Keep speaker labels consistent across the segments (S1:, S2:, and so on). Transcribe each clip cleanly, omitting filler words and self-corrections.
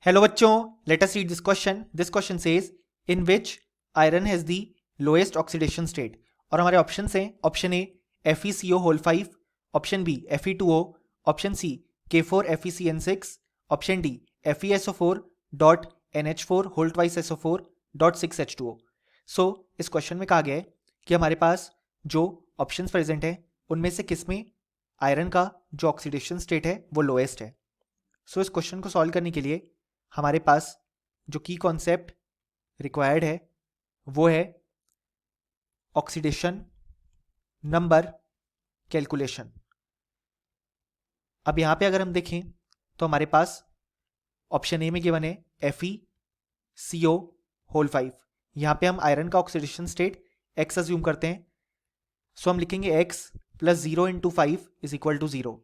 S1: Hello बच्चों, let us read this question. This question says in which iron has the lowest oxidation state. और हमारे option हैं option A FeCO whole 5, option B Fe2O, option C K4FeCN6, option D FeSO4 dot NH4 whole twice SO4 dot 6H2O. So इस question में कहा गया है कि हमारे पास जो ऑप्शंस प्रेजेंट है उनमें से किस में आयरन का जो ऑक्सीडेशन स्टेट है वो लोएस्ट है. सो इस क्वेश्चन को सॉल्व करने के लिए हमारे पास जो की कॉन्सेप्ट रिक्वायर्ड है वो है ऑक्सीडेशन नंबर कैलकुलेशन. अब यहां पे अगर हम देखें तो हमारे पास ऑप्शन ए में गिवन है FeCO होल 5. यहां पे हम आयरन का ऑक्सीडेशन स्टेट x अज्यूम करते हैं. सो हम लिखेंगे x plus 0 into 5 is equal to 0.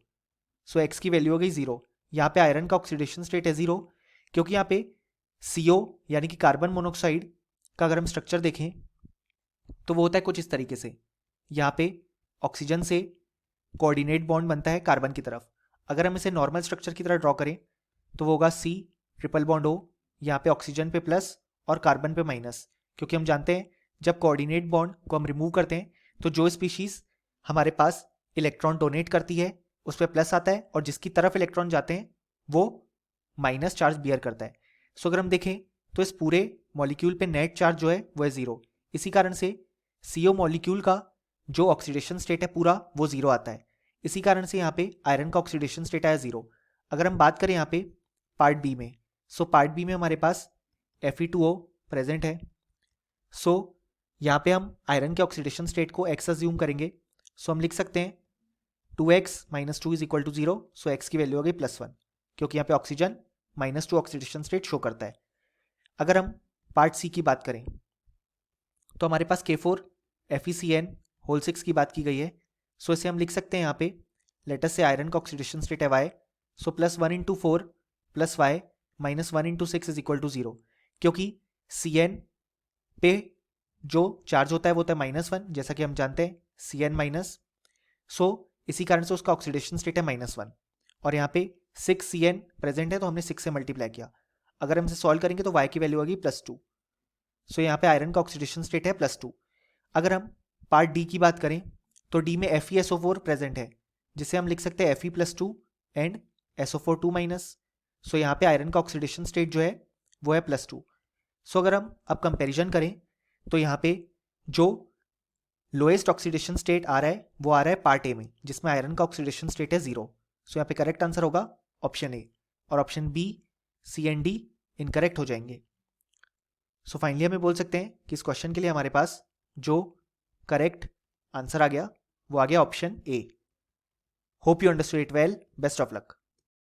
S1: So x की वैल्यू हो गई 0. यहां पे आयरन का ऑक्सीडेशन स्टेट है 0 क्योंकि यहाँ पे CO यानी कि कार्बन मोनोऑक्साइड का अगर हम स्ट्रक्चर देखें तो वो होता है कुछ इस तरीके से. यहाँ पे ऑक्सीजन से कोऑर्डिनेट बॉन्ड बनता है कार्बन की तरफ. अगर हम इसे नॉर्मल स्ट्रक्चर की तरह ड्रॉ करें तो वो होगा C ट्रिपल बॉन्ड O, यहाँ पे ऑक्सीजन पे प्लस और कार्बन पे माइनस. क्योंकि हम जानते हैं जब कोऑर्डिनेट बॉन्ड को हम रिमूव करते हैं तो जो स्पीशीज हमारे पास इलेक्ट्रॉन डोनेट करती है उस पर प्लस आता है और जिसकी तरफ इलेक्ट्रॉन जाते हैं वो माइनस चार्ज बियर करता है. सो अगर हम देखें तो इस पूरे मॉलिक्यूल पे नेट चार्ज जो है वो है 0. इसी कारण से CO मॉलिक्यूल का जो ऑक्सीडेशन स्टेट है पूरा वो 0 आता है. इसी कारण से यहाँ पे आयरन का ऑक्सीडेशन स्टेट आया 0. अगर हम बात करें यहाँ पे पार्ट बी में, सो पार्ट बी में हमारे पास Fe2O प्रेजेंट है. सो यहाँ पे हम आयरन के ऑक्सीडेशन स्टेट को x अज्यूम करेंगे. सो हम लिख सकते हैं 2x minus 2 is equal to 0. So x की वैल्यू हो गई +1 क्योंकि यहाँ पे ऑक्सीजन -2 ऑक्सीडेशन स्टेट शो करता है. अगर हम पार्ट सी की बात करें तो हमारे पास K4FeCN होल 6 की बात की गई है. सो इसे हम लिख सकते हैं यहाँ पे लेटस से आयरन का ऑक्सीडेशन स्टेट है y. So +1 into 4 plus y minus 1 into 6 is equal to 0 क्योंकि CN पे जो चार्ज होता है वो होता है -1 जैसा कि हम जानते हैं CN माइनस. सो इसी कारण से उसका ऑक्सीडेशन स्टेट है -1 और यहाँ पे 6CN प्रेजेंट है तो हमने 6 से मल्टीप्लाई किया. अगर हम इसे सॉल्व करेंगे तो y की वैल्यू होगी +2. सो यहाँ पे आयरन का ऑक्सीडेशन स्टेट है +2. अगर हम पार्ट डी की बात करें तो डी में FeSO4 प्रेजेंट है जिसे हम लिख सकते हैं Fe+2 एंड SO4 2-. सो यहाँ पे आयरन का ऑक्सीडेशन स्टेट जो है वो है +2. सो अगर हम अब कंपेरिजन करें तो यहाँ पे जो लोएस्ट ऑक्सीडेशन स्टेट आ रहा है वो आ रहा है पार्ट ए में जिसमें आयरन का ऑक्सीडेशन स्टेट है 0. सो यहाँ पे करेक्ट आंसर होगा ऑप्शन ए और option B, C and D incorrect हो जाएंगे. सो फाइनली हमें बोल सकते हैं कि इस क्वेश्चन के लिए हमारे पास जो करेक्ट आंसर आ गया वो आ गया option A. Hope you understood it well. Best of luck.